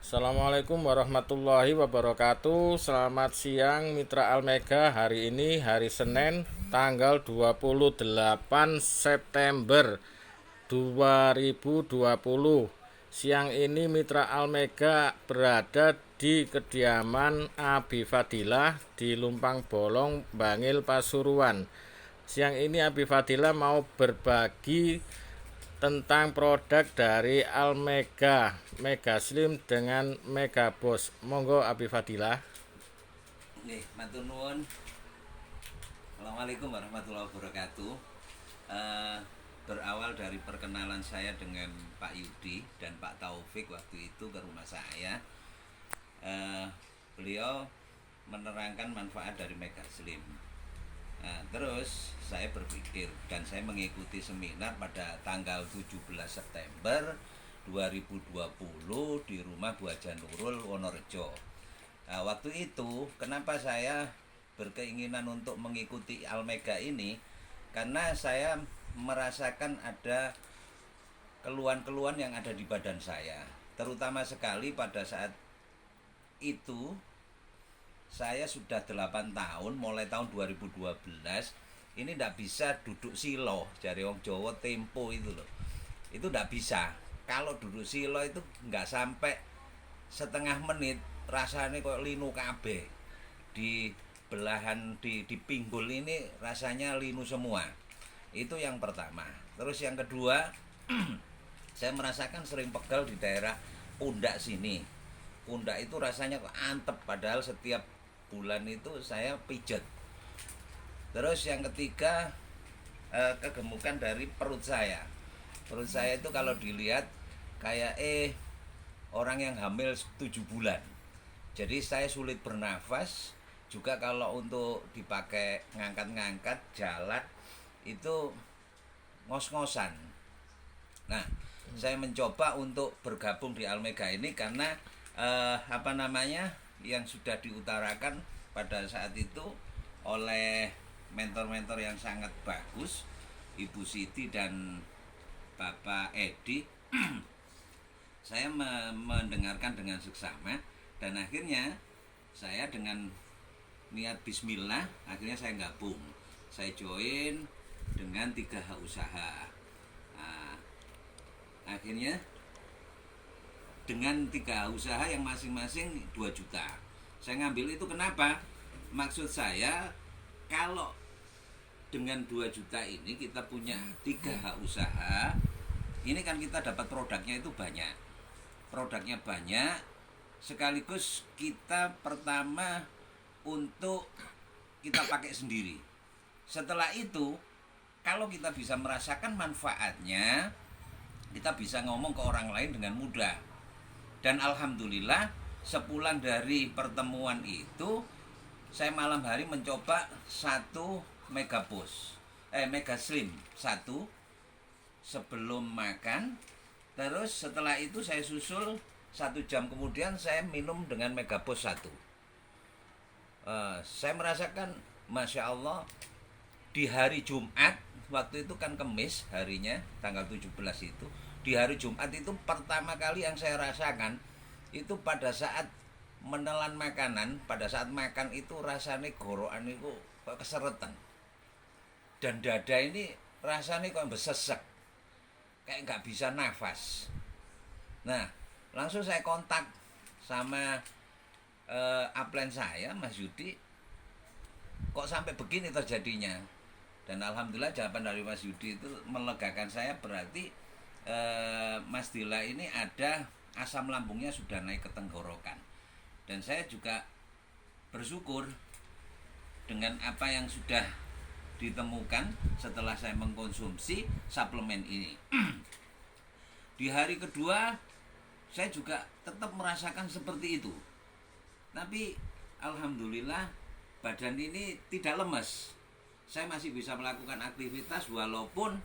Assalamualaikum warahmatullahi wabarakatuh. Selamat siang Mitra Almega. Hari ini hari Senin tanggal 28 September 2020. Siang ini Mitra Almega berada di kediaman Abi Fadilah di Lumpang Bolong, Bangil, Pasuruan. Siang ini Abi Fadilah mau berbagi tentang produk dari Almega, Mega Slim dengan Mega Boss. Monggo Abi Fadilah. Nggih, matur nuwun. Assalamualaikum warahmatullahi wabarakatuh. Eh, Berawal dari perkenalan saya dengan Pak Yudi dan Pak Taufik waktu itu ke rumah saya. Beliau menerangkan manfaat dari Mega Slim. Nah, terus saya berpikir dan saya mengikuti seminar pada tanggal 17 September 2020 di rumah Bu Haja Nurul, Wonorejo. Nah, waktu itu kenapa saya berkeinginan untuk mengikuti Almega ini? Karena saya merasakan ada keluhan-keluhan yang ada di badan saya. Terutama sekali pada saat itu saya sudah 8 tahun, mulai tahun 2012 ini tidak bisa duduk silo, jari wong Jawa tempo itu loh. Itu tidak bisa. Kalau duduk silo itu nggak sampai setengah menit rasanya kok linu kabeh. Di belahan di pinggul ini rasanya linu semua. Itu yang pertama. Terus yang kedua, saya merasakan sering pegal di daerah pundak sini. Pundak itu rasanya kok antep, padahal setiap bulan itu saya pijat. Terus yang ketiga, kegemukan dari perut saya. Perut saya itu kalau dilihat kayak orang yang hamil 7 bulan. Jadi saya sulit bernafas. Juga kalau untuk dipakai ngangkat-ngangkat jalan itu ngos-ngosan. Nah, saya mencoba untuk bergabung di Almega ini karena yang sudah diutarakan pada saat itu oleh mentor-mentor yang sangat bagus, Ibu Siti dan Bapak Edi. Saya mendengarkan dengan seksama dan akhirnya saya dengan niat bismillah akhirnya saya gabung. Saya join dengan 3H usaha. Nah, akhirnya dengan 3 usaha yang masing-masing 2 juta. Saya ngambil itu kenapa? Maksud saya kalau dengan 2 juta ini kita punya 3H usaha, ini kan kita dapat produknya itu banyak. Produknya banyak, sekaligus kita pertama untuk kita pakai sendiri. Setelah itu, kalau kita bisa merasakan manfaatnya, kita bisa ngomong ke orang lain dengan mudah. Dan alhamdulillah sebulan dari pertemuan itu saya malam hari mencoba 1 Mega Boss, Mega Slim 1 sebelum makan. Terus setelah itu saya susul 1 jam kemudian saya minum dengan Mega Boss 1. Saya merasakan Masya Allah di hari Jumat, waktu itu kan Kemis harinya, tanggal 17 itu. Di hari Jumat itu pertama kali yang saya rasakan itu pada saat menelan makanan, pada saat makan itu rasanya gorokan itu keseretan. Dan dada ini rasanya kok besesek, kayak nggak bisa nafas. Nah, langsung saya kontak sama upline saya, Mas Yudi, kok sampai begini terjadinya. Dan alhamdulillah jawaban dari Mas Yudi itu melegakan saya, berarti Mas Dila ini ada asam lambungnya sudah naik ke tenggorokan. Dan saya juga bersyukur dengan apa yang sudah ditemukan setelah saya mengkonsumsi suplemen ini. Di hari kedua saya juga tetap merasakan seperti itu. Tapi alhamdulillah badan ini tidak lemes. Saya masih bisa melakukan aktivitas walaupun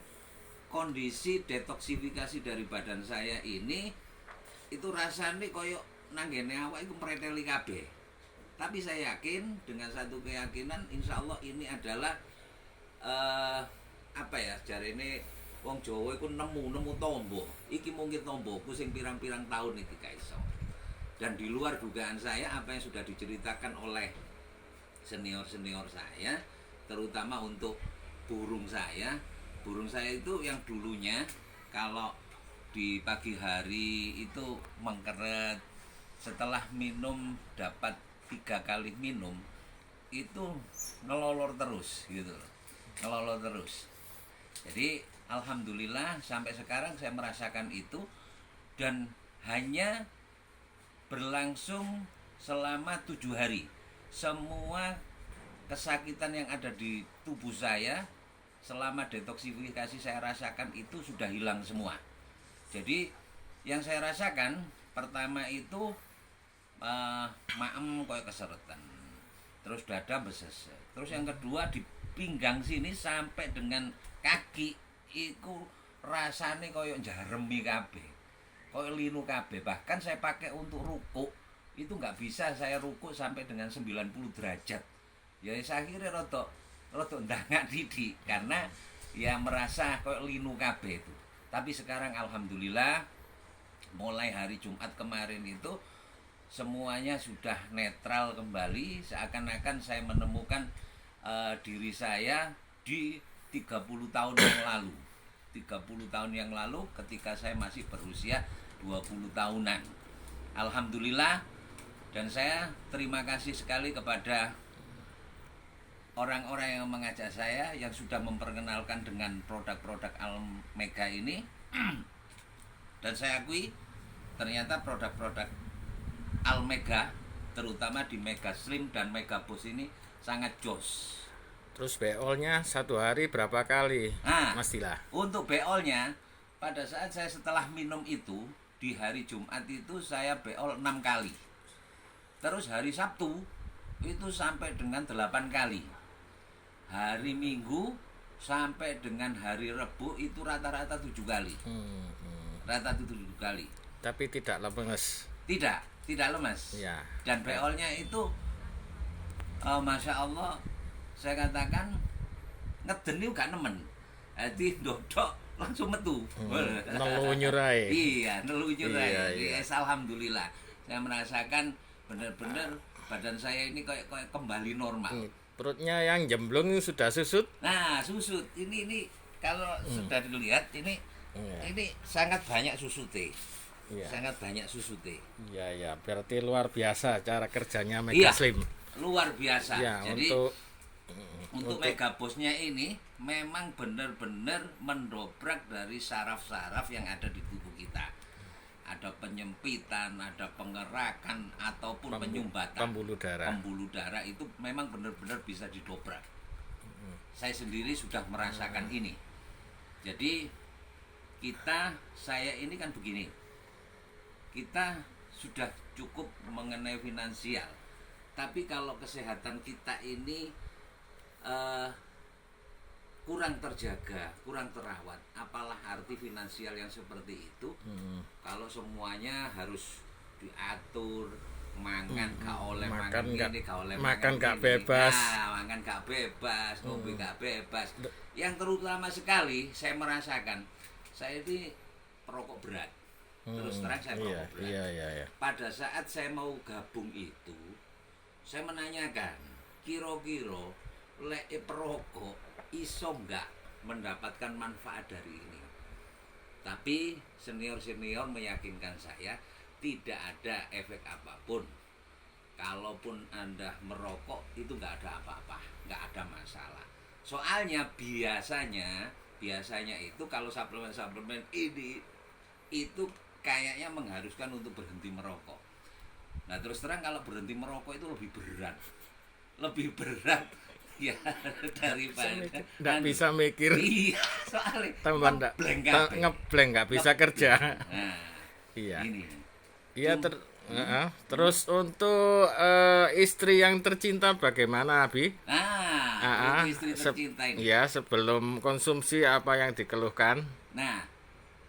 kondisi detoksifikasi dari badan saya ini itu rasanya koyo nanggene awak itu mereteli kabeh. Tapi saya yakin dengan satu keyakinan, insya Allah ini adalah jarene wong Jawa iku nemu tombo. Iki mungkin tomboku sing pirang-pirang tahun iki gak iso. Dan di luar dugaan saya, apa yang sudah diceritakan oleh senior-senior saya, terutama untuk burung saya itu yang dulunya kalau di pagi hari itu mengkeret, setelah minum dapat 3 kali minum itu ngelolor terus gitu loh, ngelolor terus. Jadi alhamdulillah sampai sekarang saya merasakan itu, dan hanya berlangsung selama 7 hari. Semua kesakitan yang ada di tubuh saya selama detoksifikasi saya rasakan itu sudah hilang semua. Jadi yang saya rasakan pertama itu maem koyo keseretan, terus dada beses, terus yang kedua di pinggang sini sampai dengan kaki itu rasane koyo jaremi kabeh, koyo linu kabeh. Bahkan saya pakai untuk ruku itu nggak bisa saya ruku sampai dengan 90 derajat. Ya saya akhirnya rada ndangak didik karena ya merasa koyo linu kabeh itu. Tapi sekarang alhamdulillah mulai hari Jumat kemarin itu semuanya sudah netral kembali, seakan-akan saya menemukan diri saya di 30 tahun yang lalu. 30 tahun yang lalu ketika saya masih berusia 20 tahunan. Alhamdulillah, dan saya terima kasih sekali kepada orang-orang yang mengajak saya, yang sudah memperkenalkan dengan produk-produk Almega ini. Dan saya akui ternyata produk-produk Almega terutama di Mega Slim dan Mega Boost ini sangat jos. Terus beolnya satu hari berapa kali, Mas Dila? Untuk beolnya pada saat saya setelah minum itu di hari Jumat itu saya beol 6 kali. Terus hari Sabtu itu sampai dengan 8 kali. Hari Minggu sampai dengan hari Rebu itu rata-rata 7 kali. Rata-rata 7 kali. Tapi tidak lemes. Tidak lemes. Ya. Dan beolnya itu Masya Allah, saya katakan ngeden itu gak nemen. Jadi dodok langsung metu. Nelunyur ae. Iya, nelunyur ae. Iya. Alhamdulillah. Saya merasakan benar-benar badan saya ini kayak kembali normal. Perutnya yang jemblung sudah susut. Nah, susut. Ini kalau sudah dilihat ini sangat banyak susute. Iya. Sangat banyak susute. Iya, berarti luar biasa cara kerjanya Mega Slim. Luar biasa. Ya, jadi untuk Mega Boost-nya ini memang benar-benar mendobrak dari saraf-saraf yang ada di tubuh kita. Ada penyempitan, ada pengerakan ataupun penyumbatan. Pembuluh darah itu memang benar-benar bisa didobrak. Saya sendiri sudah merasakan ini. Jadi saya ini kan begini. Kita sudah cukup mengenai finansial. Tapi kalau kesehatan kita ini kurang terjaga, kurang terawat, apalah arti finansial yang seperti itu. Kalau semuanya harus diatur, mangan gak oleh makan ini, gak oleh makan gak ini. bebas. Nah, makan gak bebas, ngombe gak bebas. Yang terutama sekali saya merasakan, saya ini perokok berat. Terus terang saya perokok berat. Iya. Pada saat saya mau gabung itu, saya menanyakan, kira-kira lek perokok iso enggak mendapatkan manfaat dari ini. Tapi senior-senior meyakinkan saya tidak ada efek apapun. Kalaupun Anda merokok itu enggak ada apa-apa, enggak ada masalah. Soalnya biasanya itu kalau suplemen ini itu kayaknya mengharuskan untuk berhenti merokok. Nah, terus terang kalau berhenti merokok itu lebih berat ya daripada nggak bisa mikir. Iya, soalnya ngeblank nggak bisa kerja. Nah, iya. Ini. Iya terus untuk istri yang tercinta bagaimana, Abi? Untuk istri tercinta ini. Iya, sebelum konsumsi apa yang dikeluhkan? Nah,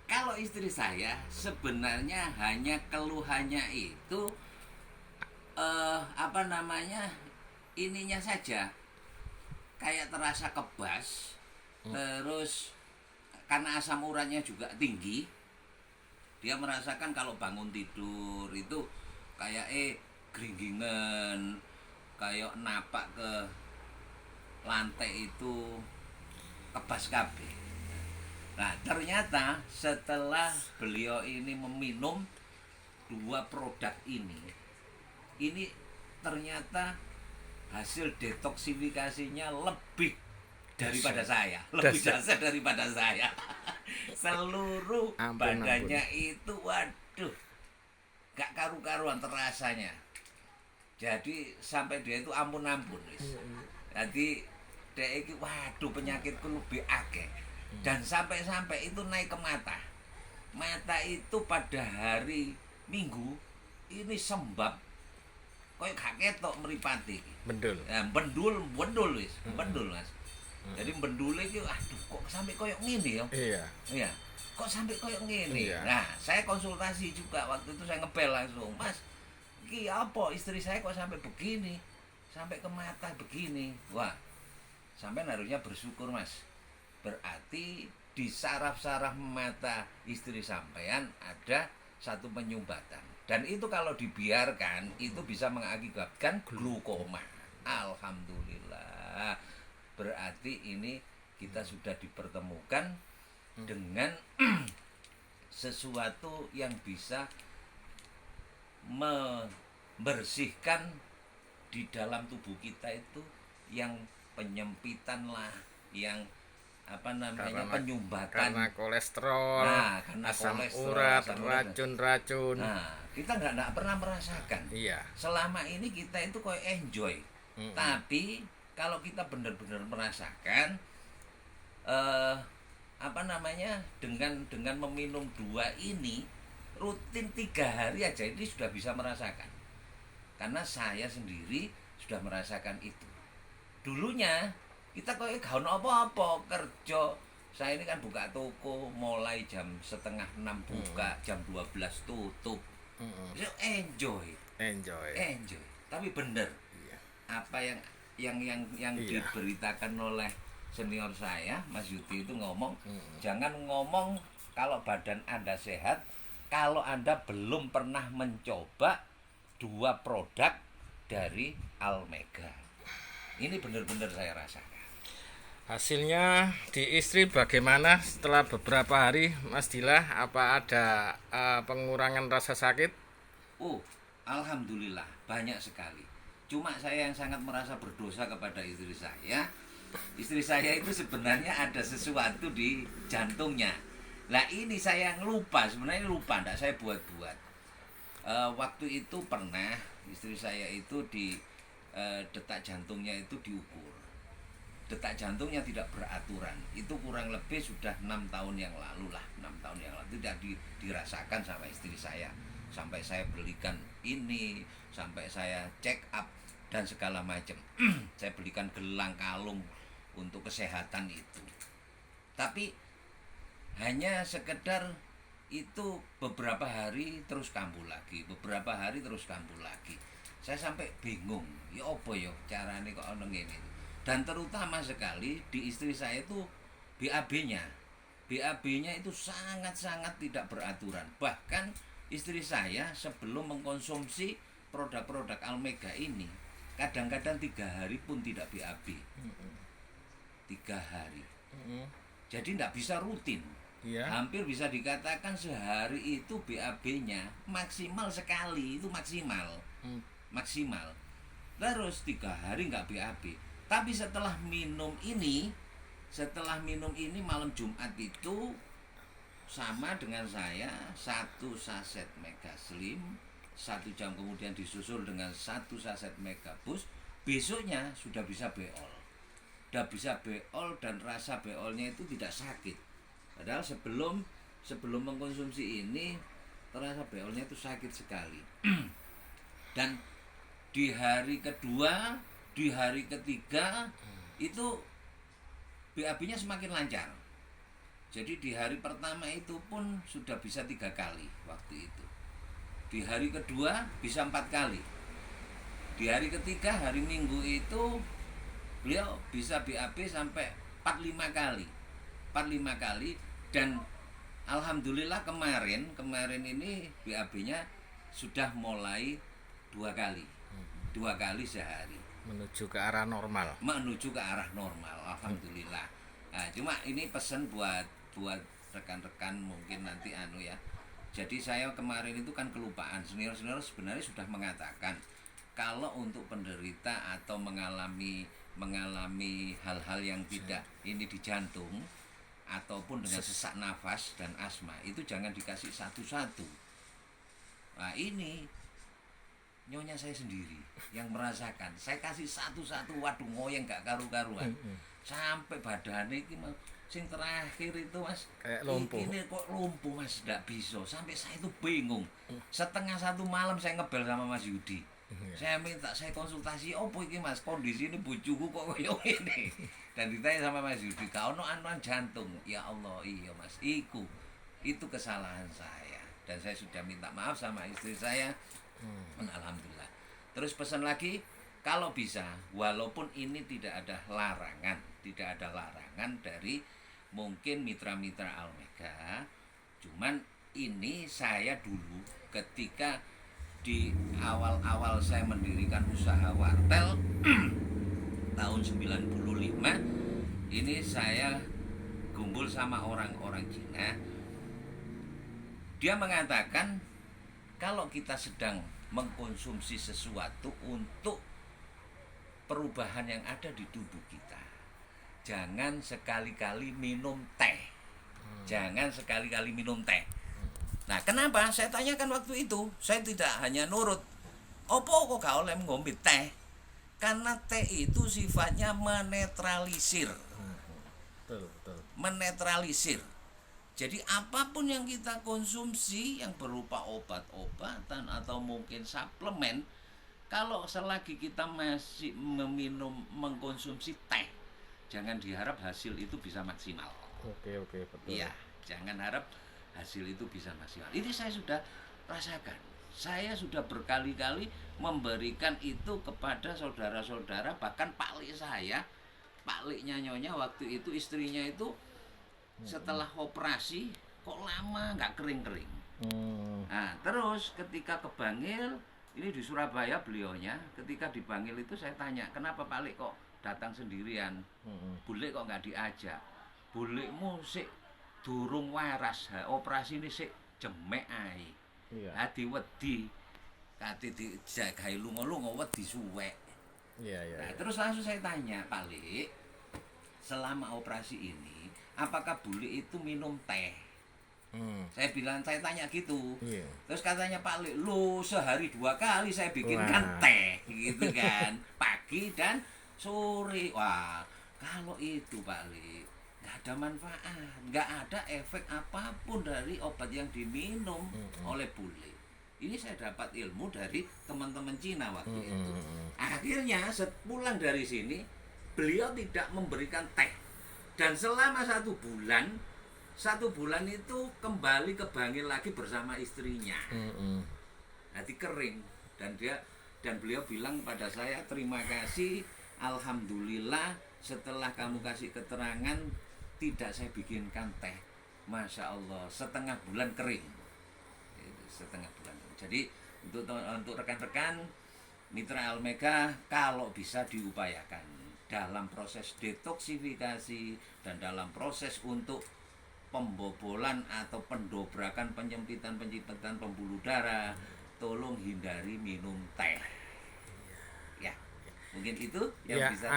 kalau istri saya sebenarnya hanya keluhannya itu ininya saja. Kayak terasa kebas, terus karena asam uratnya juga tinggi, dia merasakan kalau bangun tidur itu kayak gringgingan, kayak napak ke lantai itu kebas kabeh. Nah, ternyata setelah beliau ini meminum dua produk ini ternyata hasil detoksifikasinya lebih daripada saya, lebih dasar daripada saya. Seluruh badannya itu, waduh, gak karu-karuan terasanya. Jadi sampai dia itu ampun-ampun wis. Jadi dia itu, waduh, penyakitku lebih akeh. Dan sampai-sampai itu naik ke mata. Mata itu pada hari Minggu ini sembab koyo gak ketok mripate iki. Bendul. Ya, bendul wis, bendul Mas. Jadi bendule iki aduh kok sampai koyo ngene ya. Iya. Iya. Kok sampai koyo ngene. Iya. Nah, saya konsultasi juga waktu itu, saya ngebel langsung, "Mas, iki apa istri saya kok sampai begini? Sampai ke mata begini." Wah, sampai harusnya bersyukur, Mas. Berarti di saraf-saraf mata istri sampean ada satu penyumbatan. Dan itu kalau dibiarkan itu bisa mengakibatkan glaukoma. Alhamdulillah. Berarti ini kita sudah dipertemukan dengan sesuatu yang bisa membersihkan di dalam tubuh kita itu yang penyempitan lah, yang penyumbatan karena kolesterol, karena asam kolesterol, urat, asam urat. racun-racun. Nah, kita nggak pernah merasakan. Iya. Selama ini kita itu kayak enjoy. Tapi kalau kita benar-benar merasakan dengan meminum dua ini rutin 3 hari aja ini sudah bisa merasakan. Karena saya sendiri sudah merasakan itu. Dulunya kita kok gak ono apa-apa kerja. Saya ini kan buka toko mulai jam 5:30 buka, jam 12 tutup. So, enjoy. Tapi bener. Iya. Apa yang diberitakan oleh senior saya, Mas Yuti itu ngomong, jangan ngomong kalau badan Anda sehat kalau Anda belum pernah mencoba 2 produk dari Almega. Ini benar-benar saya rasakan. Hasilnya di istri bagaimana setelah beberapa hari, Mas Dilah? Apa ada pengurangan rasa sakit? Alhamdulillah banyak sekali. Cuma saya yang sangat merasa berdosa kepada istri saya. Istri saya itu sebenarnya ada sesuatu di jantungnya. Lah ini saya lupa, sebenarnya lupa, enggak saya buat-buat. Waktu itu pernah istri saya itu di detak jantungnya itu diukur. Detak jantungnya tidak beraturan. Itu kurang lebih sudah 6 tahun yang lalu lah. 6 tahun yang lalu tidak dirasakan sama istri saya. Sampai saya belikan ini, sampai saya check up dan segala macam. Saya belikan gelang kalung untuk kesehatan itu. Tapi hanya sekedar itu beberapa hari terus kambuh lagi, beberapa hari terus kambuh lagi. Saya sampai bingung, ya apa ya carane kok ono ngene. Dan terutama sekali di istri saya itu BAB-nya. BAB-nya itu sangat-sangat tidak beraturan. Bahkan istri saya sebelum mengkonsumsi produk-produk Almega ini kadang-kadang 3 hari pun tidak BAB. 3 hari. Jadi tidak bisa rutin. Iya. Hampir bisa dikatakan sehari itu BAB-nya maksimal sekali, itu maksimal. Maksimal. Terus 3 hari nggak BAB. Tapi setelah minum ini malam Jumat itu sama dengan saya 1 saset Mega Slim, 1 jam kemudian disusul dengan 1 saset Mega Boost. Besoknya sudah bisa beol. Sudah bisa beol dan rasa beolnya itu tidak sakit. Padahal sebelum mengkonsumsi ini terasa beolnya itu sakit sekali. Dan di hari kedua, di hari ketiga itu BAB-nya semakin lancar. Jadi di hari pertama itu pun sudah bisa 3 kali waktu itu. Di hari kedua bisa 4 kali. Di hari ketiga, hari Minggu itu beliau bisa BAB sampai 45 kali. 45 kali. Dan alhamdulillah kemarin ini BAB-nya sudah mulai dua kali sehari Menuju ke arah normal. menuju ke arah normal, alhamdulillah. Nah, cuma ini pesan buat rekan-rekan mungkin nanti ya. Jadi saya kemarin itu kan kelupaan, senior sebenarnya sudah mengatakan kalau untuk penderita atau mengalami hal-hal yang tidak ini di jantung ataupun dengan sesak nafas dan asma itu jangan dikasih satu-satu. Nah ini nyonya saya sendiri yang merasakan, saya kasih satu-satu, waduh ngoyeng gak karu-karuan sampai badannya ini sing terakhir itu mas Kayak lumpuh. ini kok lumpuh mas, gak bisa, sampai saya itu bingung. Setengah satu malam saya ngebel sama Mas Yudi, saya minta saya konsultasi opo iki mas, kondisi ini bojoku kok koyo ini. Dan ditanya sama Mas Yudi, kau no anuan jantung. Ya Allah, iya mas, itu kesalahan saya dan saya sudah minta maaf sama istri saya. Alhamdulillah. Terus pesan lagi, kalau bisa walaupun ini tidak ada larangan dari mungkin mitra-mitra Almega, cuman ini saya dulu ketika di awal-awal saya mendirikan usaha wartel tahun 95, ini saya kumpul sama orang-orang Cina. Dia mengatakan kalau kita sedang mengkonsumsi sesuatu untuk perubahan yang ada di tubuh kita, jangan sekali-kali minum teh. Jangan sekali-kali minum teh. Nah, kenapa? Saya tanyakan waktu itu. Saya tidak hanya nurut. Opo kok gak oleh ngombe teh? Karena teh itu sifatnya menetralisir. Betul. Menetralisir. Jadi apapun yang kita konsumsi yang berupa obat-obatan atau mungkin suplemen, kalau selagi kita masih mengkonsumsi teh, jangan diharap hasil itu bisa maksimal. Oke, betul. Iya, jangan harap hasil itu bisa maksimal. Ini saya sudah rasakan. Saya sudah berkali-kali memberikan itu kepada saudara-saudara, bahkan paklik saya, pakliknya nyonya waktu itu istrinya itu setelah operasi kok lama nggak kering-kering. Nah, terus ketika ke Bangil, ini di Surabaya beliaunya, ketika di Bangil itu saya tanya, kenapa Pak Lik kok datang sendirian? Bule kok nggak diajak? Bulekmu sik durung waras, operasi ini sik jemek ae. Iya. Hati wedi, kate dijagahi lunga-lunga wedi suwek. Iya. Nah, terus langsung saya tanya, Pak Lik, selama operasi ini apakah bule itu minum teh? Saya tanya gitu. Iya. Terus katanya Pak Lik, lu sehari 2 kali saya bikinkan teh gitu kan, pagi dan sore. Wah, kalau itu Pak Lik nggak ada manfaat, nggak ada efek apapun dari obat yang diminum oleh bule. Ini saya dapat ilmu dari teman-teman Cina waktu itu. Akhirnya sepulang dari sini, beliau tidak memberikan teh. Dan selama 1 bulan itu kembali ke Bangil lagi bersama istrinya. Hati kering dan beliau bilang pada saya, terima kasih, alhamdulillah setelah kamu kasih keterangan tidak saya bikinkan teh. Masya Allah, setengah bulan kering. Setengah bulan. Jadi untuk rekan-rekan mitra Almega, kalau bisa diupayakan dalam proses detoksifikasi dan dalam proses untuk pembobolan atau pendobrakan, penyempitan pembuluh darah, tolong hindari minum teh. Ya, mungkin itu yang bisa.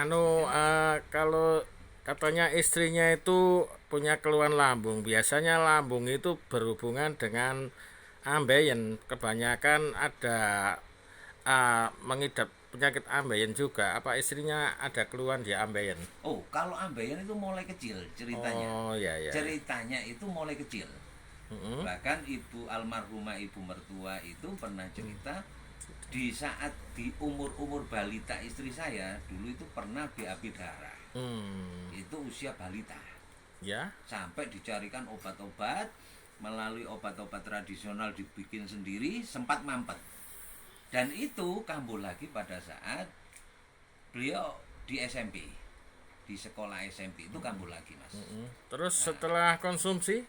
Kalau katanya istrinya itu punya keluhan lambung, biasanya lambung itu berhubungan dengan ambeien. Kebanyakan ada mengidap penyakit ambeien juga. Apa istrinya ada keluhan di ambeien? Oh, kalau ambeien itu mulai kecil ceritanya. Oh, iya. Ceritanya itu mulai kecil. Bahkan almarhumah ibu mertua itu pernah cerita di saat di umur balita istri saya dulu itu pernah BAB darah. Itu usia balita. Ya. Sampai dicarikan obat-obat, melalui obat-obat tradisional dibikin sendiri, sempat mampet. Dan itu kambuh lagi pada saat beliau di SMP, di sekolah SMP itu kambuh lagi mas. Terus setelah konsumsi?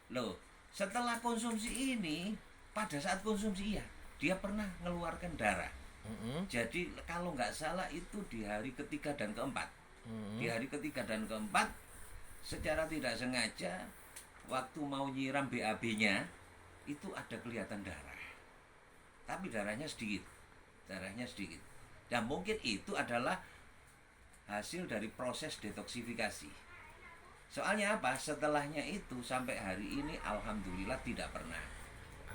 Loh, setelah konsumsi ini, pada saat konsumsi ya, dia pernah mengeluarkan darah. Jadi kalau nggak salah itu di hari ketiga dan keempat. Di hari ketiga dan keempat, secara tidak sengaja waktu mau nyiram BAB-nya itu ada kelihatan darah. Tapi darahnya sedikit. Dan mungkin itu adalah hasil dari proses detoksifikasi. Soalnya apa? Setelahnya itu sampai hari ini alhamdulillah tidak pernah.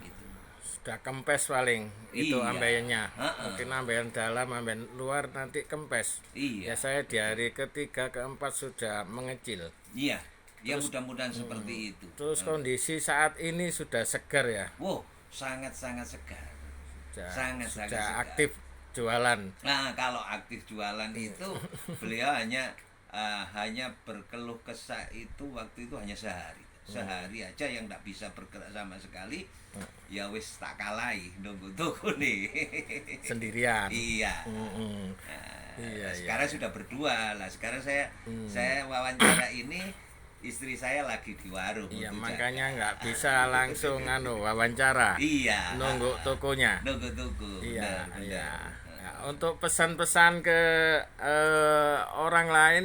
Itu Sudah kempes paling itu Iya. ambeiannya. Mungkin ambeian dalam, ambeian luar nanti kempes. Iya. Ya saya di hari ketiga keempat sudah mengecil. Iya. Ya mudah-mudahan seperti itu. Terus kondisi saat ini sudah segar ya. Wow, sangat-sangat segar. Sudah Sangat-sangat segar. aktif jualan. Nah, kalau aktif jualan itu beliau hanya berkeluh kesah itu waktu itu hanya sehari aja yang tidak bisa bergerak sama sekali. Ya wis tak kalai nunggu toko nih Sendirian. iya. Iya, Sekarang sudah berdua lah. Sekarang saya wawancara ini istri saya lagi di warung. Iya, untuk makanya jaga. nggak bisa langsung wawancara. Iya. Nunggu tokonya. Nunggu toko. Iya, Benar. iya. Ya, untuk pesan-pesan ke orang lain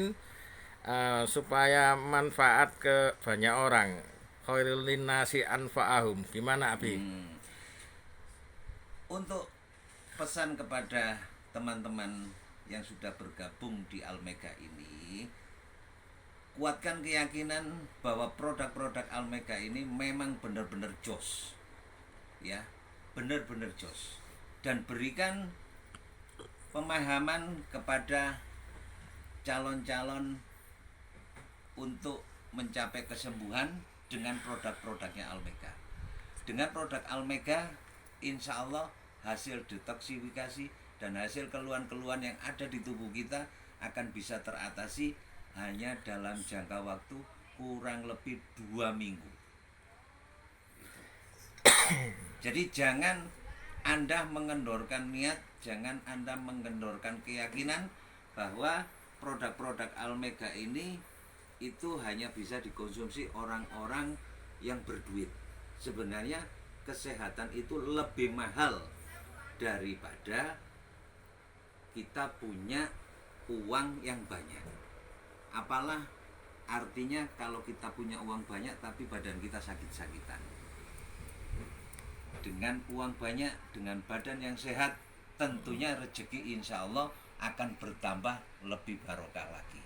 supaya manfaat ke banyak orang. Khairul linnasi anfa'ahum. Gimana, Abi? Untuk pesan kepada teman-teman yang sudah bergabung di Almega ini, kuatkan keyakinan bahwa produk-produk Almega ini memang benar-benar jos. Ya, benar-benar jos. Dan berikan pemahaman kepada calon-calon untuk mencapai kesembuhan dengan produk-produknya Almega. Dengan produk Almega, insya Allah hasil detoksifikasi dan hasil keluhan-keluhan yang ada di tubuh kita akan bisa teratasi hanya dalam jangka waktu kurang lebih 2 minggu. Jadi jangan Anda mengendorkan niat, jangan Anda mengendorkan keyakinan bahwa produk-produk Almega ini itu hanya bisa dikonsumsi orang-orang yang berduit. Sebenarnya kesehatan itu lebih mahal daripada kita punya uang yang banyak. Apalah artinya kalau kita punya uang banyak tapi badan kita sakit-sakitan. Dengan uang banyak, dengan badan yang sehat, tentunya rezeki insya Allah akan bertambah lebih barokah lagi.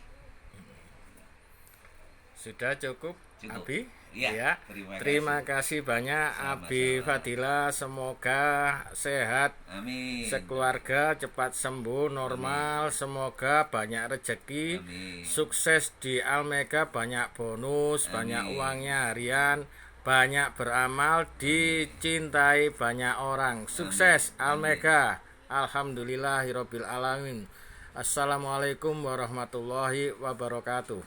Sudah cukup. Abi? Ya, Terima kasih banyak. Sama-sama. Abi Fadila, semoga sehat, Amin. sekeluarga cepat sembuh normal. Semoga banyak rezeki, Amin. sukses di Almega, banyak bonus, banyak uangnya harian, banyak beramal, dicintai banyak orang. Sukses Almega. Alhamdulillahirabbil alamin. Assalamualaikum warahmatullahi wabarakatuh.